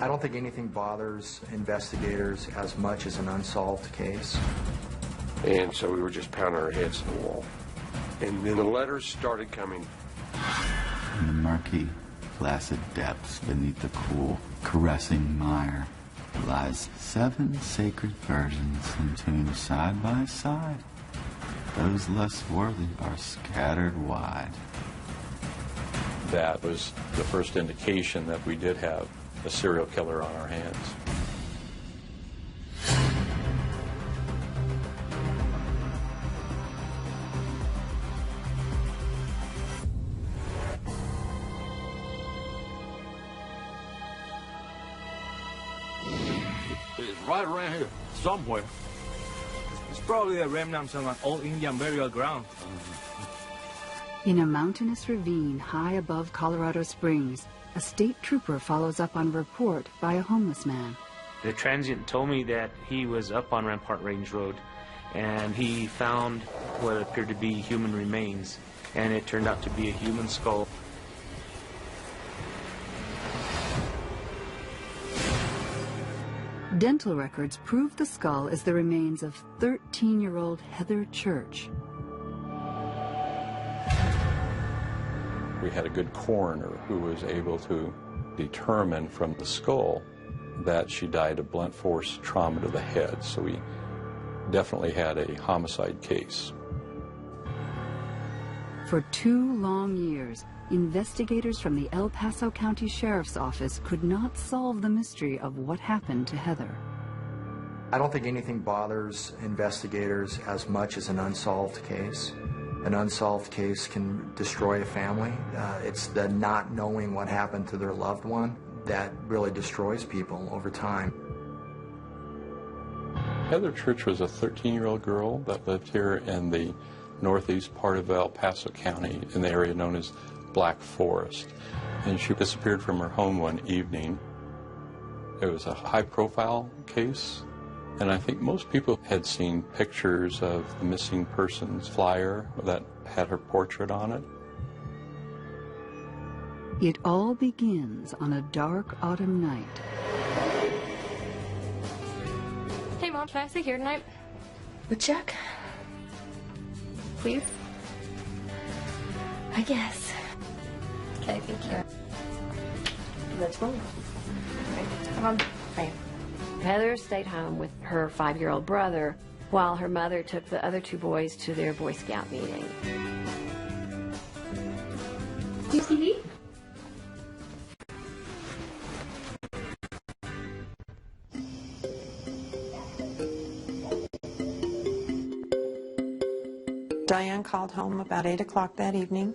I don't think anything bothers investigators as much as an unsolved case. And so we were just pounding our heads on the wall. And then the letters started coming. In the murky, placid depths beneath the cool, caressing mire lies 7 sacred virgins entombed side by side. Those less worthy are scattered wide. That was the first indication that we did have a serial killer on our hands. It's right around here, somewhere. It's probably the remnants of an old Indian burial ground. In a mountainous ravine high above Colorado Springs, a state trooper follows up on a report by a homeless man. The transient told me that he was up on Rampart Range Road and he found what appeared to be human remains, and it turned out to be a human skull. Dental records prove the skull is the remains of 13-year-old Heather Church. We had a good coroner who was able to determine from the skull that she died of blunt force trauma to the head. So we definitely had a homicide case. For 2 long years, investigators from the El Paso County Sheriff's Office could not solve the mystery of what happened to Heather. I don't think anything bothers investigators as much as an unsolved case. An unsolved case can destroy a family. It's the not knowing what happened to their loved one that really destroys people over time. Heather Church was a 13-year-old girl that lived here in the northeast part of El Paso County in the area known as Black Forest. And she disappeared from her home one evening. It was a high-profile case, and I think most people had seen pictures of the missing persons flyer that had her portrait on it. It all begins on a dark autumn night. Hey, Mom, can I stay here tonight? With Jack? Please? I guess. Okay, thank you. Let's roll. Come on. Right. Heather stayed home with her 5-year-old brother while her mother took the other 2 boys to their Boy Scout meeting. Do you see? Diane called home about 8 o'clock that evening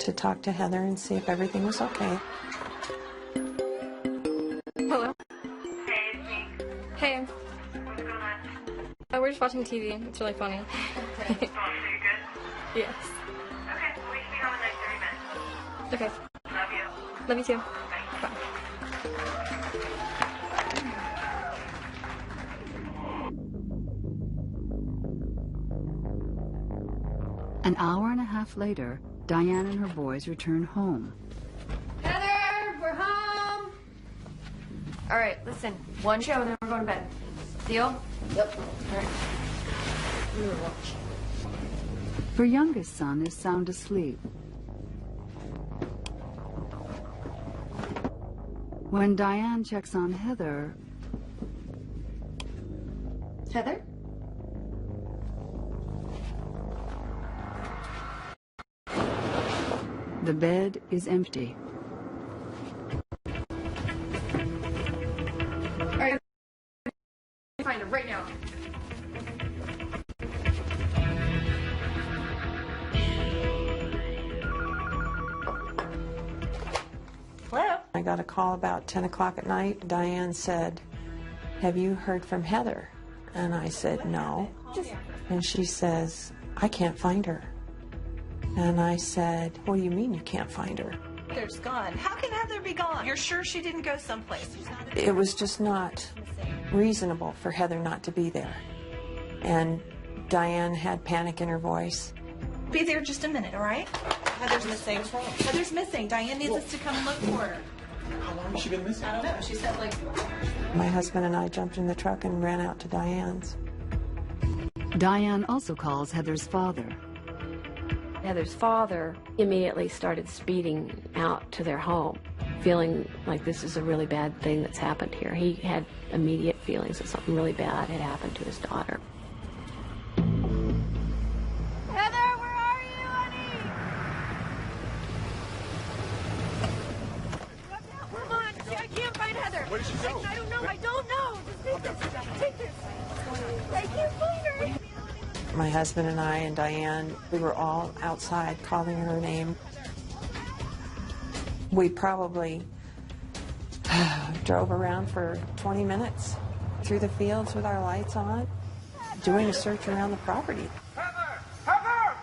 to talk to Heather and see if everything was okay. Hello. Hey, it's me. Hey. What's going on? Oh, we're just watching TV. It's really funny. So you're good? Yes. Okay, we should be home in like 30 minutes. Okay. Love you. Love you too. Bye. Bye. An hour and a half later, Diane and her boys return home. Heather, we're home. All right, listen. One show and then we're going to bed. Deal? Yep. All right. Her youngest son is sound asleep. When Diane checks on Heather... Heather? The bed is empty. All right. Find her right now. Hello? I got a call about 10 o'clock at night. Diane said, "Have you heard from Heather?" And I said, "No." And she says, "I can't find her." And I said, "What do you mean you can't find her?" Heather's gone. How can Heather be gone? You're sure she didn't go someplace? It was just not reasonable for Heather not to be there. And Diane had panic in her voice. Be there just a minute, all right? Heather's missing. Heather's missing. Diane needs us to come and look for her. How long has she been missing? I don't know. She said like... My husband and I jumped in the truck and ran out to Diane's. Diane also calls Heather's father. Heather's father immediately started speeding out to their home, feeling like this is a really bad thing that's happened here. He had immediate feelings that something really bad had happened to his daughter. Heather, where are you, honey? Come on. I can't find Heather. Where did she go? I don't know. I don't know. Just take this. I can't find her. My husband and I and Diane, we were all outside calling her name. We probably drove around for 20 minutes through the fields with our lights on, doing a search around the property. Heather! Heather!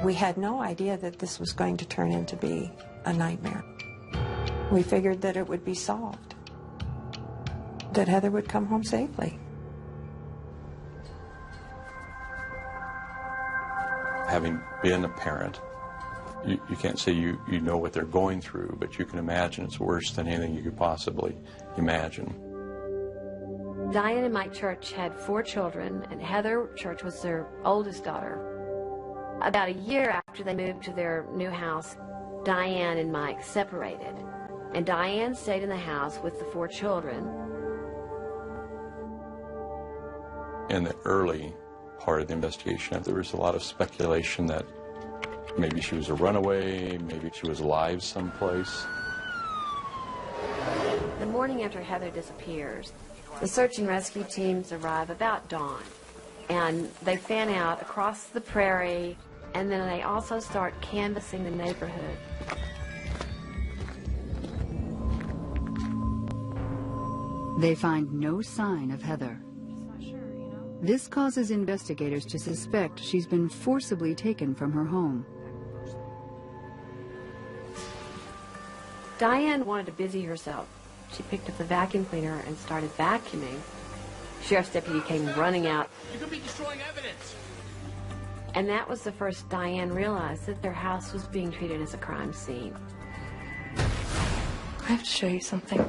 We had no idea that this was going to turn into be a nightmare. We figured that it would be solved, that Heather would come home safely. Having been a parent, you can't say you know what they're going through, but you can imagine it's worse than anything you could possibly imagine. Diane and Mike Church had 4 children, and Heather Church was their oldest daughter. About a year after they moved to their new house, Diane and Mike separated, and Diane stayed in the house with the 4 children. In the early part of the investigation, there was a lot of speculation that maybe she was a runaway, maybe she was alive someplace. The morning after Heather disappears, the search and rescue teams arrive about dawn, and they fan out across the prairie, and then they also start canvassing the neighborhood. They find no sign of Heather. This causes investigators to suspect she's been forcibly taken from her home. Diane wanted to busy herself. She picked up the vacuum cleaner and started vacuuming. Sheriff's deputy came running out. You could be destroying evidence. And that was the first Diane realized that their house was being treated as a crime scene. I have to show you something.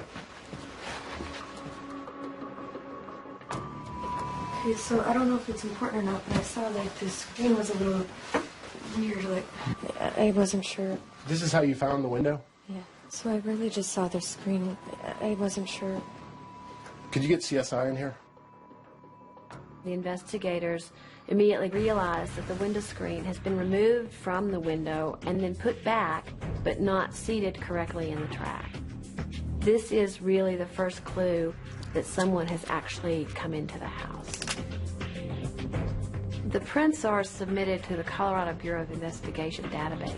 Okay, so I don't know if it's important or not, but I saw like the screen was a little weird, like I wasn't sure. This is how you found the window? Yeah, so I really just saw the screen. I wasn't sure. Could you get CSI in here? The investigators immediately realized that the window screen has been removed from the window and then put back, but not seated correctly in the track. This is really the first clue that someone has actually come into the house. The prints are submitted to the Colorado Bureau of Investigation database,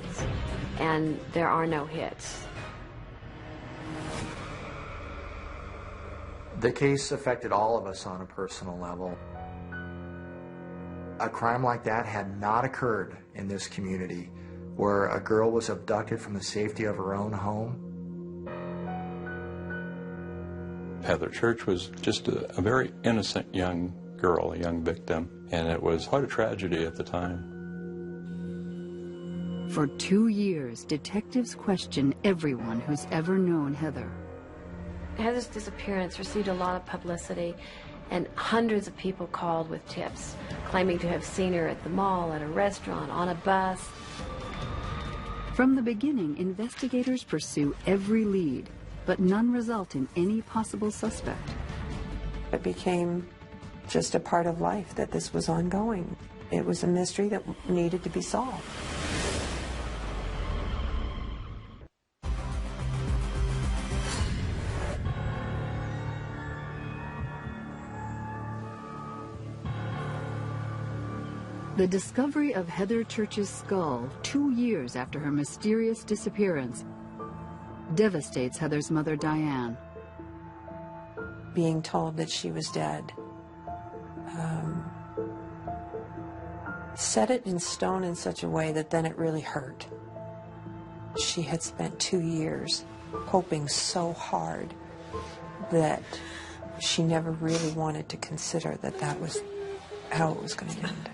and there are no hits. The case affected all of us on a personal level. A crime like that had not occurred in this community, where a girl was abducted from the safety of her own home. Heather Church was just a very innocent young girl, a young victim, and it was quite a tragedy at the time. For 2 years, detectives question everyone who's ever known Heather. Heather's disappearance received a lot of publicity, and hundreds of people called with tips, claiming to have seen her at the mall, at a restaurant, on a bus. From the beginning, investigators pursue every lead, but none result in any possible suspect. It became just a part of life that this was ongoing. It was a mystery that needed to be solved. The discovery of Heather Church's skull 2 years after her mysterious disappearance devastates Heather's mother, Diane. Being told that she was dead set it in stone in such a way that then it really hurt. She had spent 2 years hoping so hard that she never really wanted to consider that that was how it was going to end.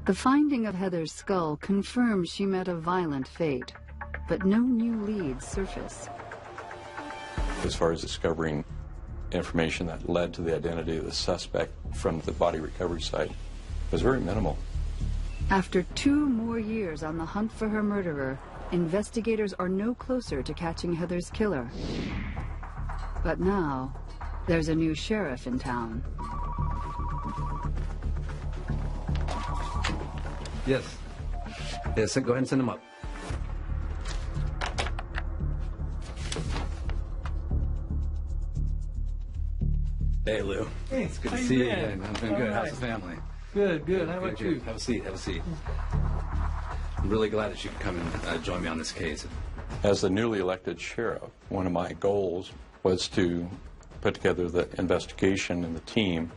The finding of Heather's skull confirms she met a violent fate, but no new leads surface. As far as discovering information that led to the identity of the suspect from the body recovery site, was very minimal. After 2 more years on the hunt for her murderer, investigators are no closer to catching Heather's killer. But now, there's a new sheriff in town. Yes. Yes, go ahead and send him up. Hey, Lou. Hey, It's good how to you see you been? again. I've been All good. right. How's the family? Good, good. How about you? Have a seat. Have a seat. I'm really glad that you could come and join me on this case. As the newly elected sheriff, one of my goals was to put together the investigation and the team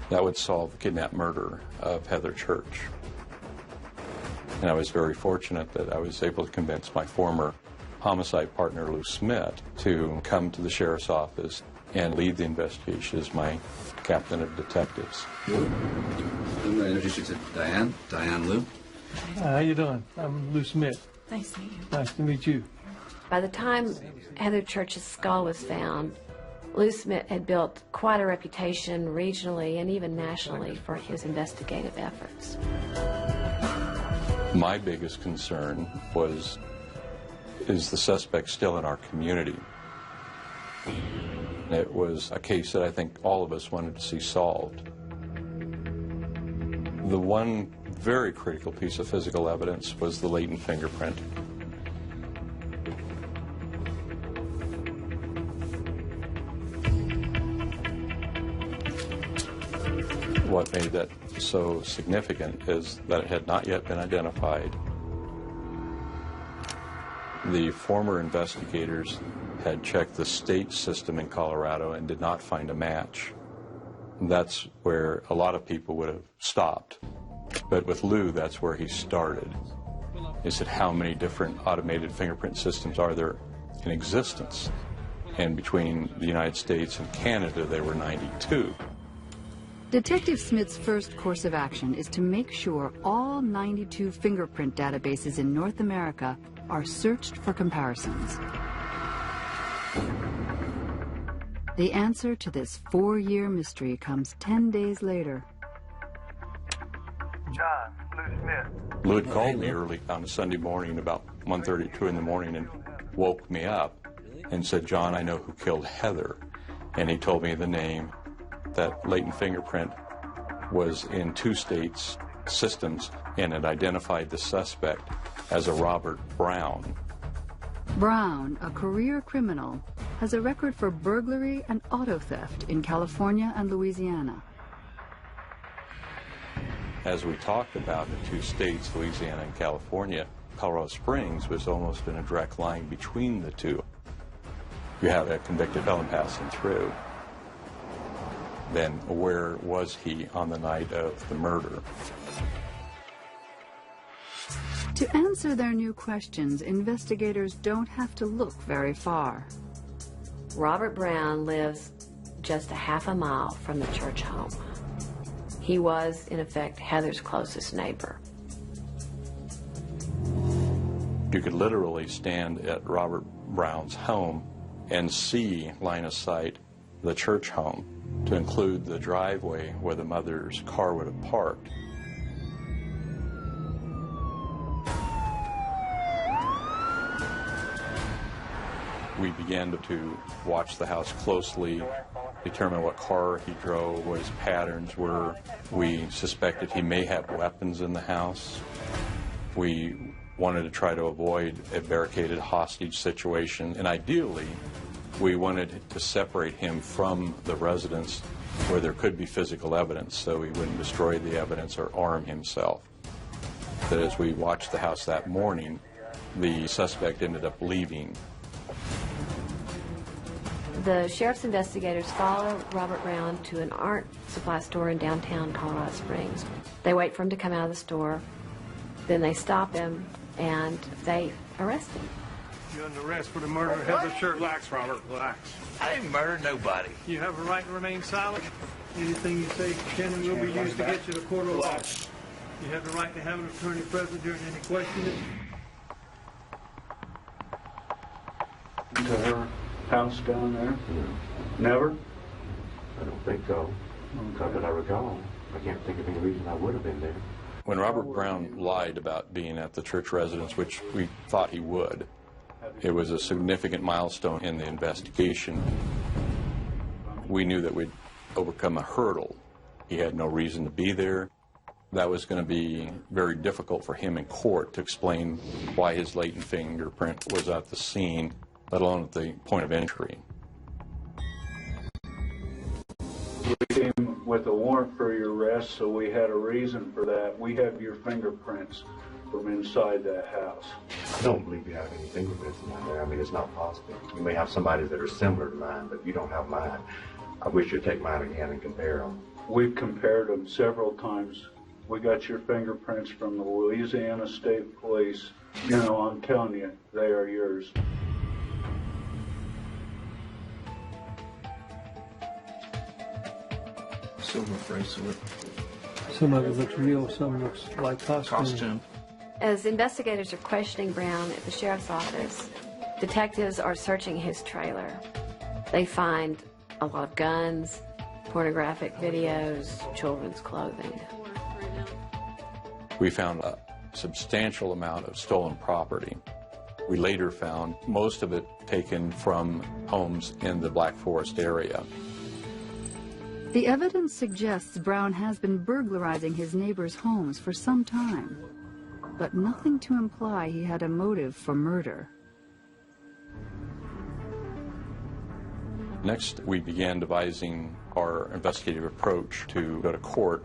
that would solve the kidnap murder of Heather Church. And I was very fortunate that I was able to convince my former homicide partner, Lou Smith, to come to the sheriff's office and lead the investigation as my captain of detectives. I'm going to introduce you to Diane. Diane Lou. Hi, how you doing? I'm Lou Smith. Nice to meet you. Nice to meet you. By the time Heather Church's skull was found, Lou Smith had built quite a reputation regionally and even nationally for his investigative efforts. My biggest concern was, is the suspect still in our community? It was a case that I think all of us wanted to see solved. The one very critical piece of physical evidence was the latent fingerprint. What made that so significant is that it had not yet been identified. The former investigators had checked the state system in Colorado and did not find a match. That's where a lot of people would have stopped. But with Lou, that's where he started. He said, how many different automated fingerprint systems are there in existence? And between the United States and Canada, there were 92. Detective Smith's first course of action is to make sure all 92 fingerprint databases in North America are searched for comparisons. The answer to this 4-year mystery comes 10 days later. John, Lou Smith. Lou had called me early on a Sunday morning about 1:30, 2 in the morning and woke me up and said, John, I know who killed Heather. And he told me the name. That latent fingerprint was in 2 states' systems and it identified the suspect as a Robert Browne. Browne, a career criminal, has a record for burglary and auto theft in California and Louisiana. As we talked about the 2 states, Louisiana and California, Colorado Springs was almost in a direct line between the 2. You had a convicted felon passing through. Then where was he on the night of the murder? To answer their new questions, investigators don't have to look very far. Robert Browne lives just a half a mile from the Church home. He was, in effect, Heather's closest neighbor. You could literally stand at Robert Browne's home and see, line of sight, the Church home, to include the driveway where the mother's car would have parked. We began to watch the house closely, determine what car he drove, what his patterns were. We suspected he may have weapons in the house. We wanted to try to avoid a barricaded hostage situation, and ideally, we wanted to separate him from the residence where there could be physical evidence so he wouldn't destroy the evidence or arm himself. But as we watched the house that morning, the suspect ended up leaving. The sheriff's investigators follow Robert Browne to an art supply store in downtown Colorado Springs. They wait for him to come out of the store, then they stop him and they arrest him. You're under arrest for the murder of Heather Church. Relax, Robert, relax. I didn't murder nobody. You have a right to remain silent. Anything you say can and will be used to get you to court of law. You have the right to have an attorney present during any questioning. To her house down there? Never? I don't think so. Not that I recall. I can't think of any reason I would have been there. When Robert Browne lied about being at the church residence, which we thought he would, it was a significant milestone in the investigation. We knew that we'd overcome a hurdle. He had no reason to be there. That was going to be very difficult for him in court to explain why his latent fingerprint was at the scene, let alone at the point of entry. We came with a warrant for your arrest, so we had a reason for that. We have your fingerprints from inside that house. I don't believe you have any fingerprints in there. I mean, it's not possible. You may have somebody's that are similar to mine, but you don't have mine. I wish you'd take mine again and compare them. We've compared them several times. We got your fingerprints from the Louisiana State Police. You know, I'm telling you, they are yours. Silver bracelet. Some of it looks real, some looks like costume. As investigators are questioning Browne at the sheriff's office, detectives are searching his trailer. They find a lot of guns, pornographic videos, children's clothing. We found a substantial amount of stolen property. We later found most of it taken from homes in the Black Forest area. The evidence suggests Browne has been burglarizing his neighbors' homes for some time, but nothing to imply he had a motive for murder. Next, we began devising our investigative approach to go to court.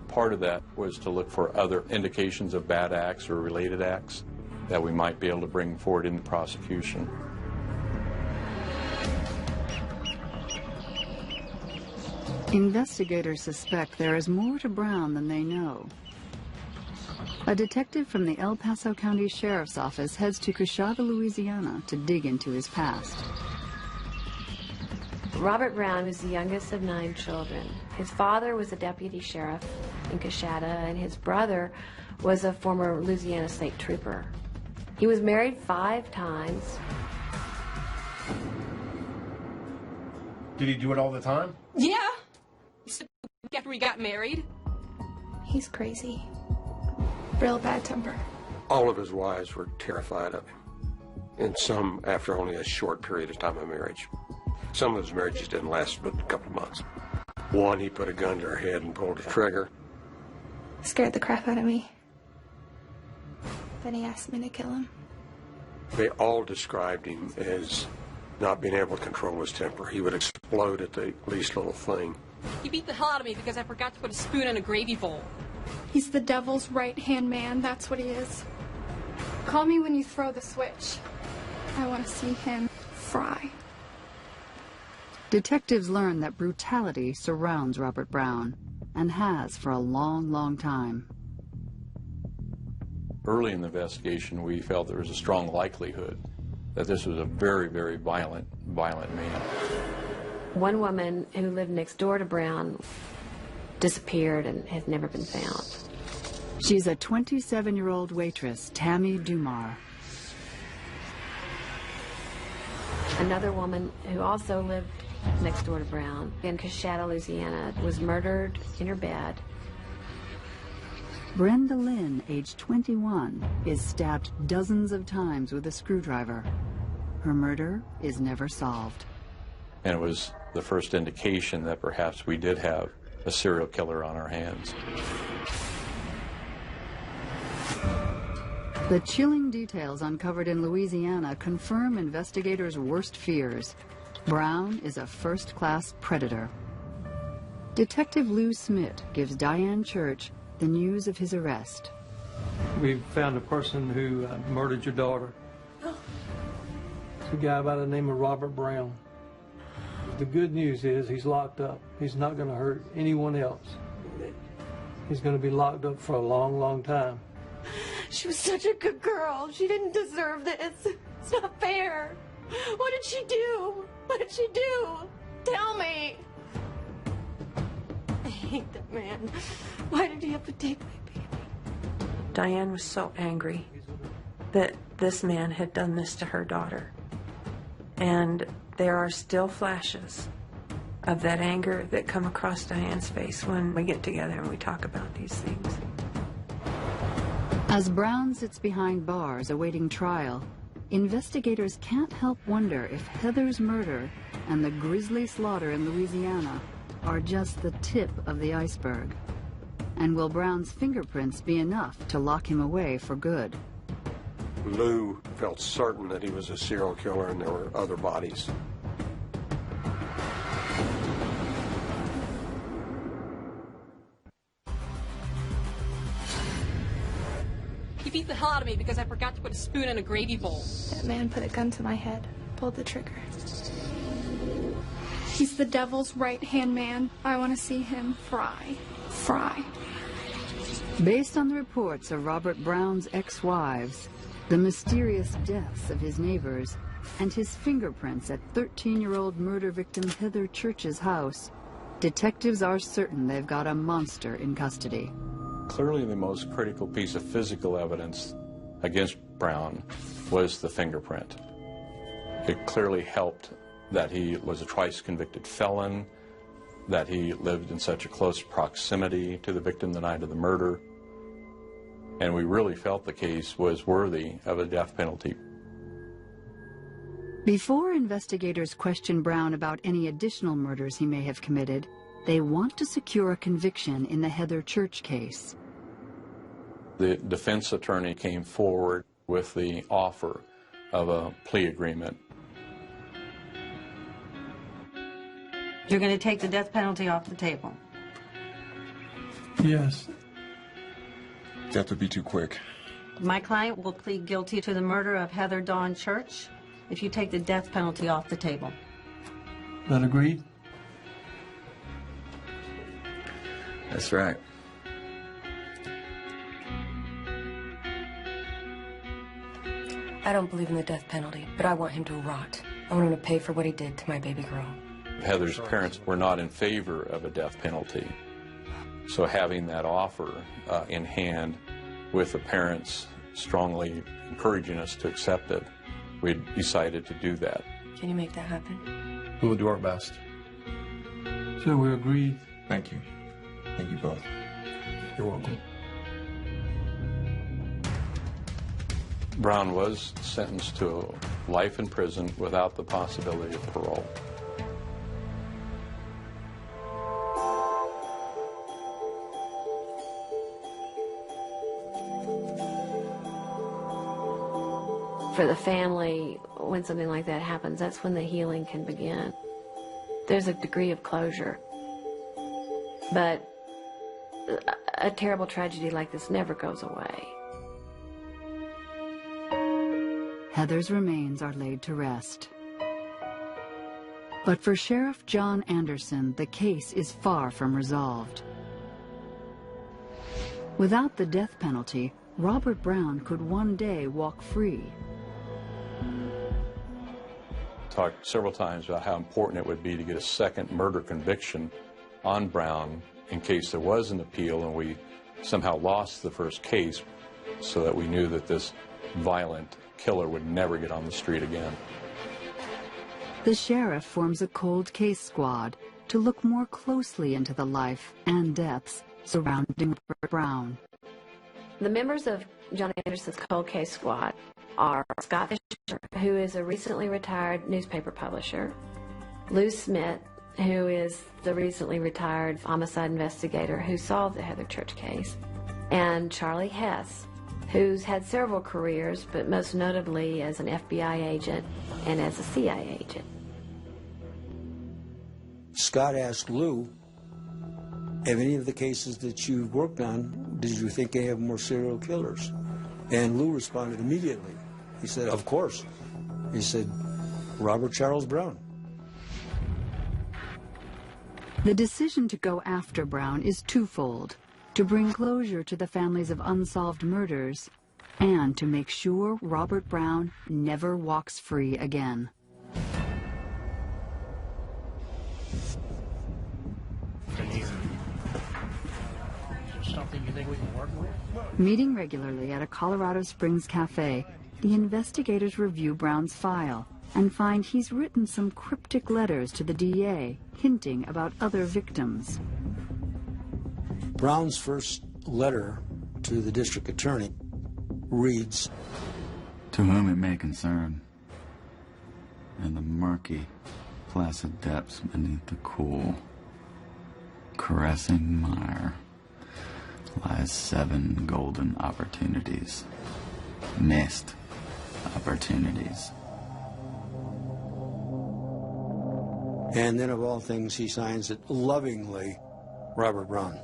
Part of that was to look for other indications of bad acts or related acts that we might be able to bring forward in the prosecution. Investigators suspect there is more to Browne than they know. A detective from the El Paso County Sheriff's Office heads to Coshada, Louisiana to dig into his past. Robert Browne was the youngest of 9 children. His father was a deputy sheriff in Coshada, and his brother was a former Louisiana state trooper. He was married 5 times. Did he do it all the time? Yeah. After we got married. He's crazy. Real bad temper. All of his wives were terrified of him, and some after only a short period of time of marriage. Some of his marriages didn't last but a couple of months. One, he put a gun to her head and pulled the trigger. Scared the crap out of me. Then he asked me to kill him. They all described him as not being able to control his temper. He would explode at the least little thing. He beat the hell out of me because I forgot to put a spoon in a gravy bowl. He's the devil's right-hand man, that's what he is. Call me when you throw the switch. I want to see him fry. Detectives learn that brutality surrounds Robert Browne, and has for a long, long time. Early in the investigation, we felt there was a strong likelihood that this was a very, very violent man. One woman who lived next door to Browne disappeared and has never been found. She's a 27-year-old waitress, Tammy Dumar. Another woman who also lived next door to Browne in Coshada, Louisiana, was murdered in her bed. Brenda Lynn, age 21, is stabbed dozens of times with a screwdriver. Her murder is never solved. And it was the first indication that perhaps we did have a serial killer on our hands. The chilling details uncovered in Louisiana confirm investigators' worst fears. Browne is a first-class predator. Detective Lou Smith gives Diane Church the news of his arrest. We found a person who murdered your daughter. It's a guy by the name of Robert Browne. The good news is he's locked up. He's not going to hurt anyone else. He's going to be locked up for a long, long time. She was such a good girl. She didn't deserve this. It's not fair. What did she do? What did she do? Tell me. I hate that man. Why did he have to take my baby? Diane was so angry that this man had done this to her daughter. And there are still flashes of that anger that come across Diane's face when we get together and we talk about these things. As Browne sits behind bars awaiting trial, investigators can't help wonder if Heather's murder and the grisly slaughter in Louisiana are just the tip of the iceberg. And will Browne's fingerprints be enough to lock him away for good? Lou felt certain that he was a serial killer and there were other bodies. He beat the hell out of me because I forgot to put a spoon in a gravy bowl. That man put a gun to my head, pulled the trigger. He's the devil's right-hand man. I want to see him fry. Fry. Based on the reports of Robert Browne's ex-wives, the mysterious deaths of his neighbors, and his fingerprints at 13-year-old murder victim Heather Church's house, detectives are certain they've got a monster in custody. Clearly the most critical piece of physical evidence against Browne was the fingerprint. It clearly helped that he was a twice-convicted felon, that he lived in such a close proximity to the victim the night of the murder, and we really felt the case was worthy of a death penalty. Before investigators question Browne about any additional murders he may have committed, they want to secure a conviction in the Heather Church case. The defense attorney came forward with the offer of a plea agreement. You're going to take the death penalty off the table? Yes. That would be too quick. My client will plead guilty to the murder of Heather Dawn Church if you take the death penalty off the table. That agreed? That's right. I don't believe in the death penalty, but I want him to rot. I want him to pay for what he did to my baby girl. Heather's parents were not in favor of a death penalty. So having that offer in hand with the parents strongly encouraging us to accept it, we decided to do that. Can you make that happen? We will do our best. So we agreed. Thank you. Thank you both. You're welcome. Browne was sentenced to life in prison without the possibility of parole. For the family, when something like that happens, that's when the healing can begin. There's a degree of closure. But a terrible tragedy like this never goes away. Heather's remains are laid to rest. But for Sheriff John Anderson, the case is far from resolved. Without the death penalty, Robert Browne could one day walk free. Talked several times about how important it would be to get a second murder conviction on Browne in case there was an appeal and we somehow lost the first case, so that we knew that this violent killer would never get on the street again. The sheriff forms a cold case squad to look more closely into the life and deaths surrounding Browne. The members of John Anderson's cold case squad are Scott Fisher, who is a recently retired newspaper publisher, Lou Smith, who is the recently retired homicide investigator who solved the Heather Church case, and Charlie Hess, who's had several careers, but most notably as an FBI agent and as a CIA agent. Scott asked Lou, have any of the cases that you've worked on, did you think they have more serial killers? And Lou responded immediately. He said, of course. He said, Robert Charles Browne. The decision to go after Browne is twofold: to bring closure to the families of unsolved murders, and to make sure Robert Browne never walks free again. Something you think we can work with? Meeting regularly at a Colorado Springs cafe, the investigators review Browne's file and find he's written some cryptic letters to the DA, hinting about other victims. Browne's first letter to the district attorney reads, "To whom it may concern, in the murky, placid depths beneath the cool, caressing mire lies 7 golden opportunities, missed opportunities." And then of all things, he signs it lovingly, Robert Browne.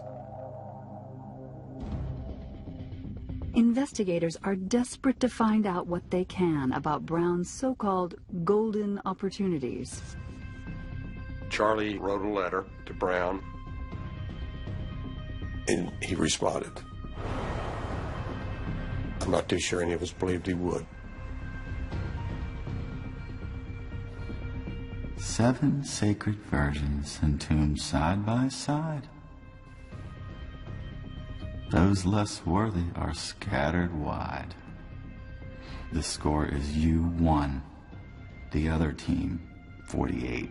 Investigators are desperate to find out what they can about Browne's so-called golden opportunities. Charlie wrote a letter to Browne, and he responded. I'm not too sure any of us believed he would. 7 sacred virgins entombed side by side. Those less worthy are scattered wide. The score is you 1, the other team 48.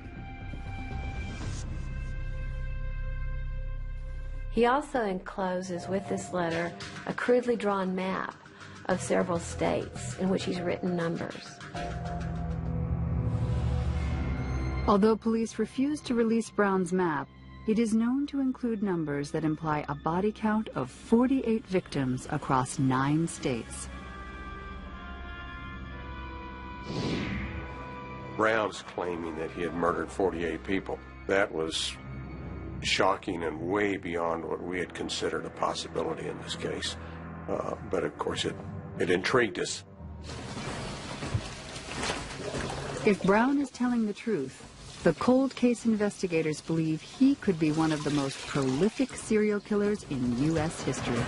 He also encloses with this letter a crudely drawn map of several states in which he's written numbers. Although police refuse to release Browne's map, it is known to include numbers that imply a body count of 48 victims across 9 states. Browne's claiming that he had murdered 48 people. That was shocking and way beyond what we had considered a possibility in this case. But of course it intrigued us. If Browne is telling the truth, the cold case investigators believe he could be one of the most prolific serial killers in U.S. history.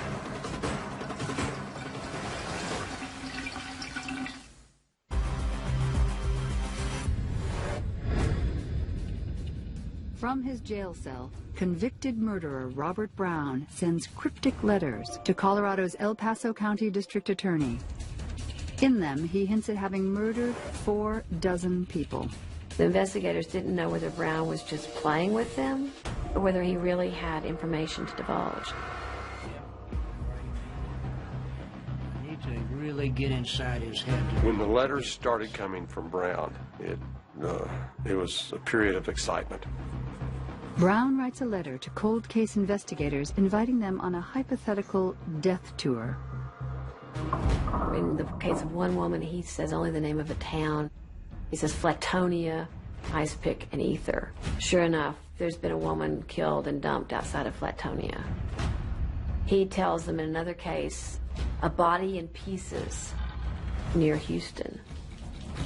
From his jail cell, convicted murderer Robert Browne sends cryptic letters to Colorado's El Paso County District Attorney. In them, he hints at having murdered 4 dozen people. The investigators didn't know whether Browne was just playing with them or whether he really had information to divulge. I need to really get inside his head. When the letters started coming from Browne, it was a period of excitement. Browne writes a letter to cold case investigators inviting them on a hypothetical death tour. In the case of one woman, he says only the name of a town. He says Flatonia, Ice Pick, and Ether. Sure enough, there's been a woman killed and dumped outside of Flatonia. He tells them in another case, a body in pieces near Houston.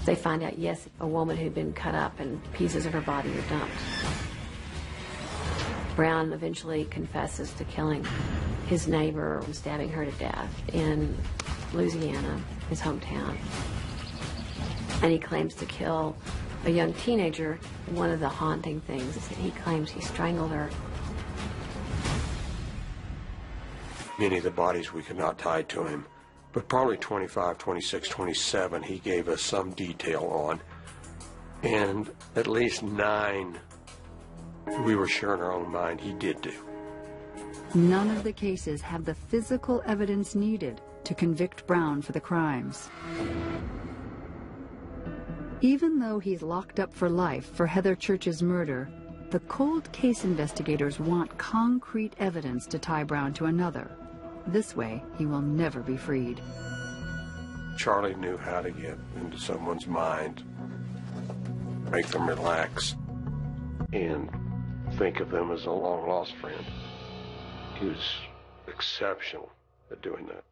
They find out, yes, a woman who'd been cut up and pieces of her body were dumped. Browne eventually confesses to killing his neighbor and stabbing her to death in Louisiana, his hometown. And he claims to kill a young teenager. One of the haunting things is that he claims he strangled her. Many of the bodies we could not tie to him, but probably 25, 26, 27 he gave us some detail on. And at least 9 we were sure in our own mind he did do. None of the cases have the physical evidence needed to convict Browne for the crimes. Even though he's locked up for life for Heather Church's murder, the cold case investigators want concrete evidence to tie Browne to another. This way, he will never be freed. Charlie knew how to get into someone's mind, make them relax, and think of them as a long-lost friend. He was exceptional at doing that.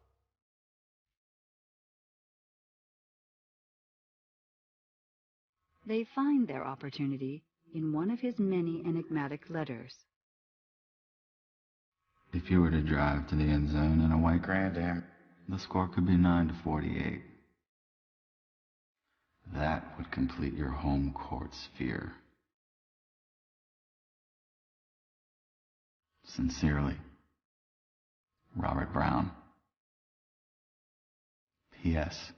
They find their opportunity in one of his many enigmatic letters. If you were to drive to the end zone in a white Grand Am, the score could be 9-48. That would complete your home court sphere. Sincerely, Robert Browne. Yes.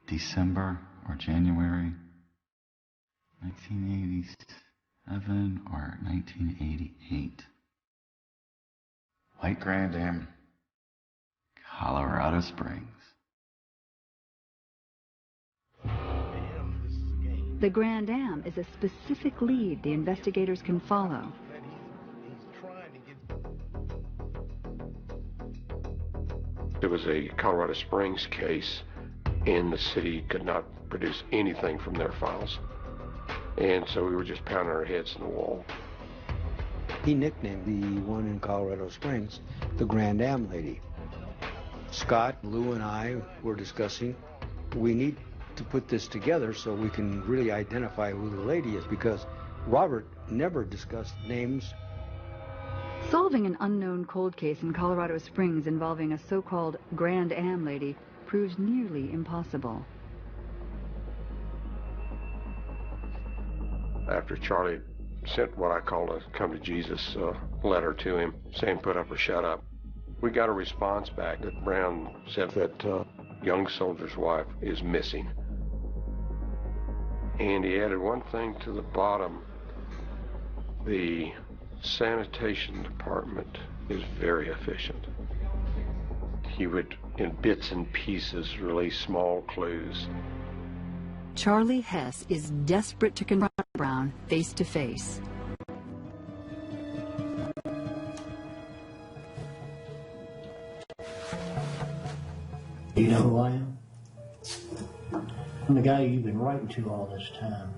December or January 1987 or 1988. White Grand Am, Colorado Springs. The Grand Am is a specific lead the investigators can follow. It was a Colorado Springs case, and the city could not produce anything from their files. And so we were just pounding our heads in the wall. He nicknamed the one in Colorado Springs the Grand Am lady. Scott, Lou, and I were discussing, we need to put this together so we can really identify who the lady is, because Robert never discussed names. Solving an unknown cold case in Colorado Springs involving a so-called Grand Am lady proves nearly impossible. After Charlie sent what I call a come to Jesus letter to him, saying put up or shut up, we got a response back that Browne said that young soldier's wife is missing. And he added one thing to the bottom. The sanitation department is very efficient. He would, in bits and pieces, release small clues. Charlie Hess is desperate to confront Browne face to face. You know who I am? I'm the guy you've been writing to all this time.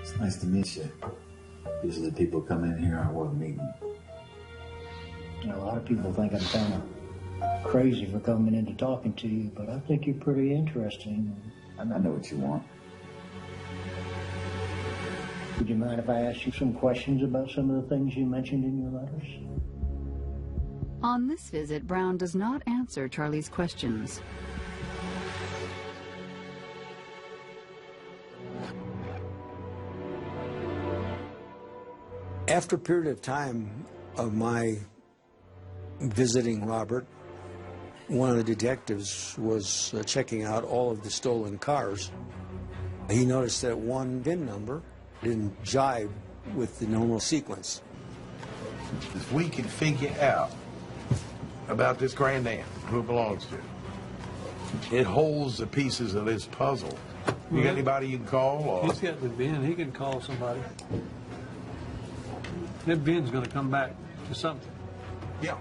It's nice to meet you. Usually people come in here, I want to meet them. You know, a lot of people think I'm kind of crazy for coming in to talking to you, but I think you're pretty interesting. I know what you want. Would you mind if I asked you some questions about some of the things you mentioned in your letters? On this visit, Browne does not answer Charlie's questions. After a period of time of my visiting Robert, one of the detectives was checking out all of the stolen cars. He noticed that one VIN number didn't jive with the normal sequence. If we can figure out about this Grand Am, who it belongs to, it holds the pieces of this puzzle. You got anybody you can call? Or? He's got the VIN. He can call somebody. That VIN's going to come back to something. Yeah.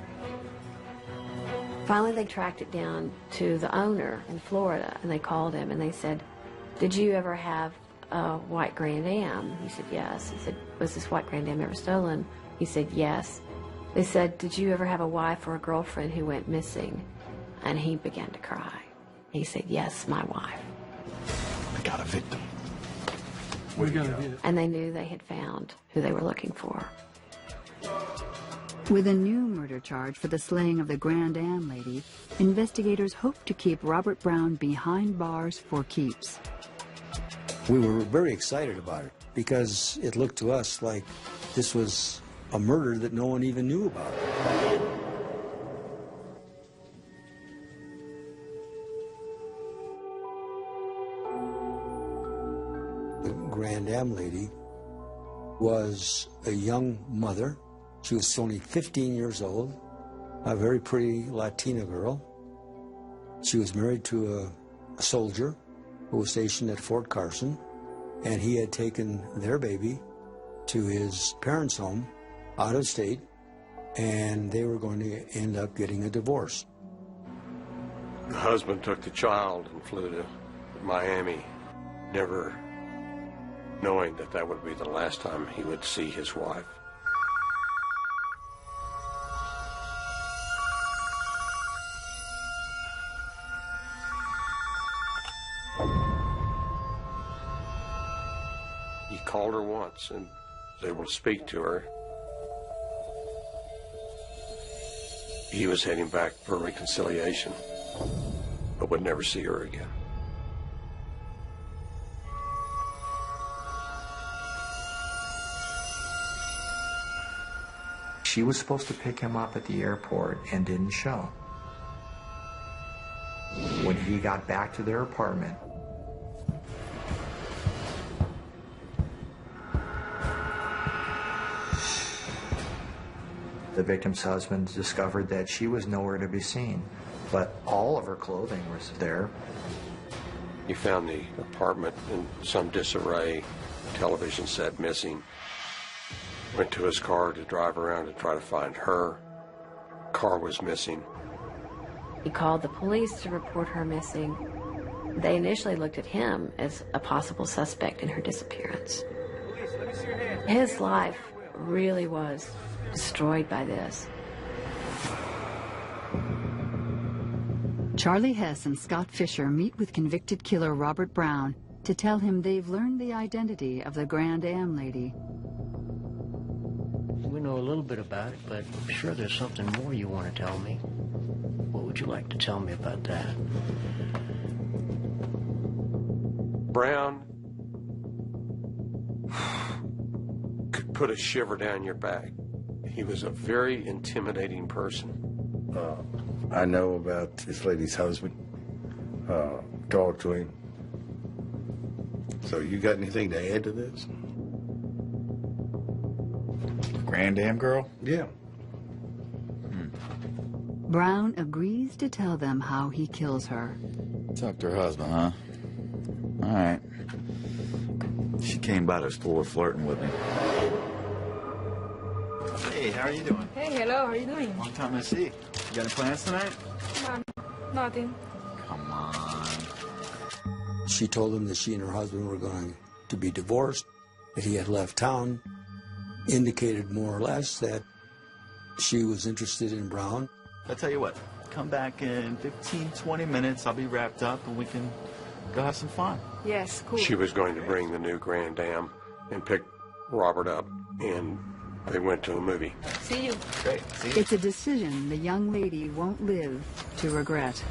Finally, they tracked it down to the owner in Florida, and they called him, and they said, did you ever have a white Grand Am? He said, yes. He said, was this white Grand Am ever stolen? He said, yes. They said, did you ever have a wife or a girlfriend who went missing? And he began to cry. He said, yes, my wife. I got a victim. We're going to get it. And they knew they had found who they were looking for. With a new murder charge for the slaying of the Grand Am lady, investigators hope to keep Robert Browne behind bars for keeps. We were very excited about it because it looked to us like this was a murder that no one even knew about. The Grand Am lady was a young mother. She was only 15 years old, a very pretty Latina girl. She was married to a soldier who was stationed at Fort Carson, and he had taken their baby to his parents' home out of state, and they were going to end up getting a divorce. The husband took the child and flew to Miami, never knowing that that would be the last time he would see his wife. He called her once and was able to speak to her. He was heading back for reconciliation, but would never see her again. She was supposed to pick him up at the airport and didn't show. When he got back to their apartment, the victim's husband discovered that she was nowhere to be seen, but all of her clothing was there. He found the apartment in some disarray, television set missing. Went to his car to drive around to try to find her. Car was missing. He called the police to report her missing. They initially looked at him as a possible suspect in her disappearance. His life really was destroyed by this. Charlie Hess and Scott Fisher meet with convicted killer Robert Browne to tell him they've learned the identity of the Grand Am lady. We know a little bit about it, but I'm sure there's something more you want to tell me. What would you like to tell me about that? Browne could put a shiver down your back. He was a very intimidating person. I know about this lady's husband. Talked to him. So you got anything to add to this? Grand Am girl? Yeah. Browne agrees to tell them how he kills her. Talked to her husband, huh? All right. She came by the store flirting with me. Hey, how are you doing? Hey, hello, how are you doing? Long time no see. You got any plans tonight? Nothing. Come on. She told him that she and her husband were going to be divorced, that he had left town, indicated more or less that she was interested in Browne. I'll tell you what, come back in 15, 20 minutes. I'll be wrapped up and we can go have some fun. Yes, cool. She was going to bring the new Grand Am and pick Robert up, and they went to a movie. See you. Great. See you. It's a decision the young lady won't live to regret.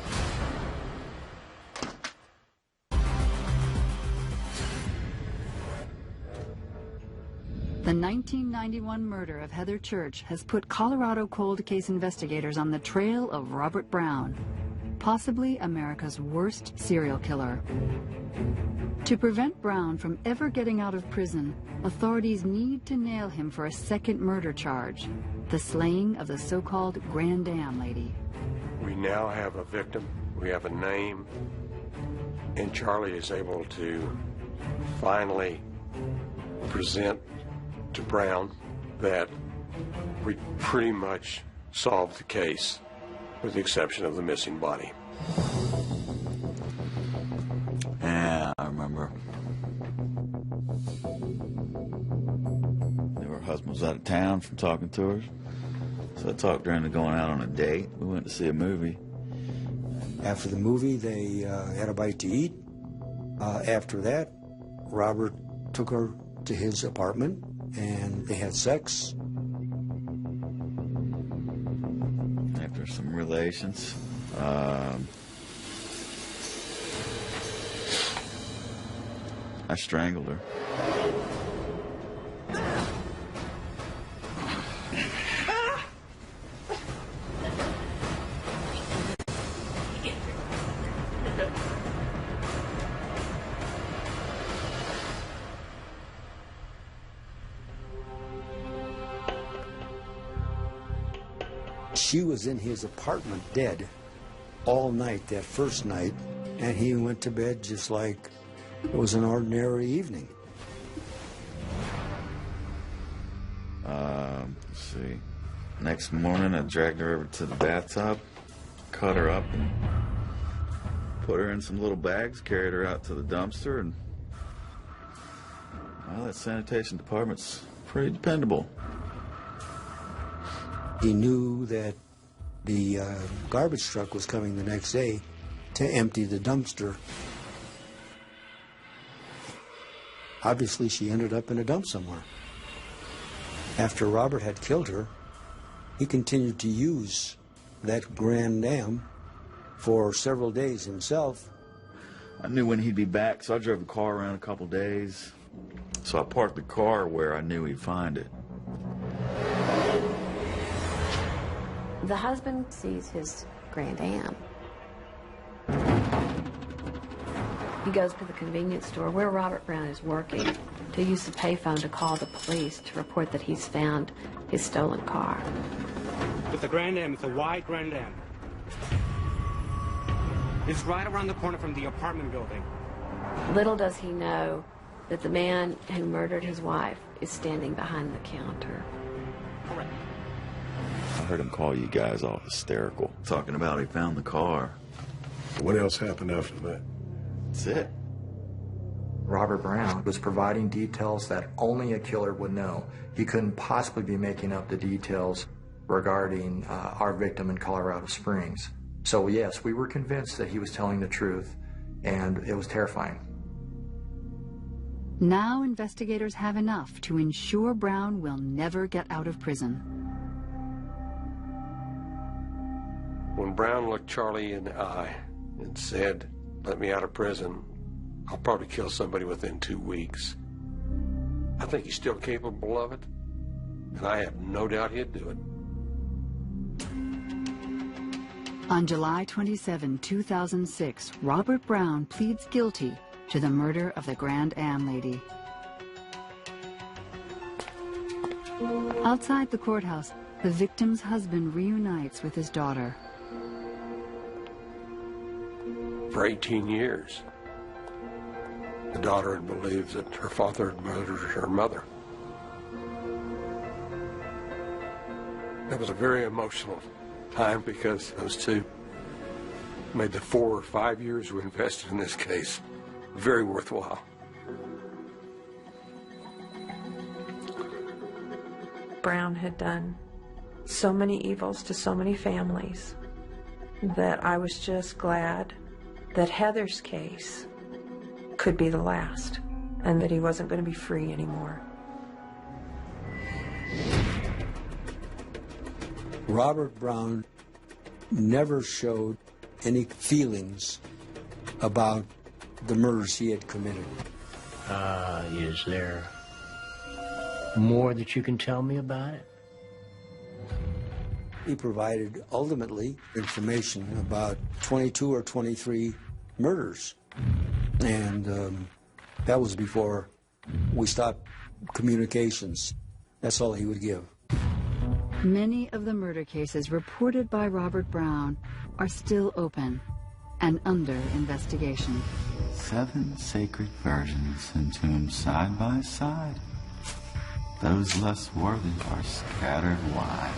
The 1991 murder of Heather Church has put Colorado cold case investigators on the trail of Robert Browne, possibly America's worst serial killer. To prevent Browne from ever getting out of prison, authorities need to nail him for a second murder charge, the slaying of the so-called Grand Am lady. We now have a victim, we have a name, and Charlie is able to finally present to Browne that we pretty much solved the case, with the exception of the missing body. Yeah, I remember. Her husband was out of town from talking to her. So I talked her into going out on a date. We went to see a movie. After the movie, they had a bite to eat. After that, Robert took her to his apartment, and they had sex. After some relations, I strangled her. She was in his apartment dead all night that first night, and he went to bed just like it was an ordinary evening. Let's see. Next morning, I dragged her over to the bathtub, cut her up, and put her in some little bags, carried her out to the dumpster, and well, that sanitation department's pretty dependable. He knew that the garbage truck was coming the next day to empty the dumpster. Obviously, she ended up in a dump somewhere. After Robert had killed her, he continued to use that Grand Am for several days himself. I knew when he'd be back, so I drove the car around a couple days. So I parked the car where I knew he'd find it. The husband sees his Grand Am. He goes to the convenience store where Robert Browne is working to use the payphone to call the police to report that he's found his stolen car. It's a Grand Am. It's a white Grand Am. It's right around the corner from the apartment building. Little does he know that the man who murdered his wife is standing behind the counter. I heard him call you guys all hysterical, talking about he found the car. What else happened after that? That's it. Robert Browne was providing details that only a killer would know. He couldn't possibly be making up the details regarding our victim in Colorado Springs. So yes, we were convinced that he was telling the truth, and it was terrifying. Now investigators have enough to ensure Browne will never get out of prison. When Browne looked Charlie in the eye and said, "Let me out of prison, I'll probably kill somebody within 2 weeks," I think he's still capable of it, and I have no doubt he'd do it. On July 27, 2006, Robert Browne pleads guilty to the murder of the Grand Am lady. Outside the courthouse, the victim's husband reunites with his daughter. For 18 years, the daughter had believed that her father had murdered her mother. It was a very emotional time because those two made the 4 or 5 years we invested in this case very worthwhile. Browne had done so many evils to so many families that I was just glad that Heather's case could be the last and that he wasn't going to be free anymore. Robert Browne never showed any feelings about the murders he had committed. Is there more that you can tell me about it? He provided, ultimately, information about 22 or 23 murders. And that was before we stopped communications. That's all he would give. Many of the murder cases reported by Robert Browne are still open and under investigation. 7 sacred virgins entombed side by side. Those less worthy are scattered wide.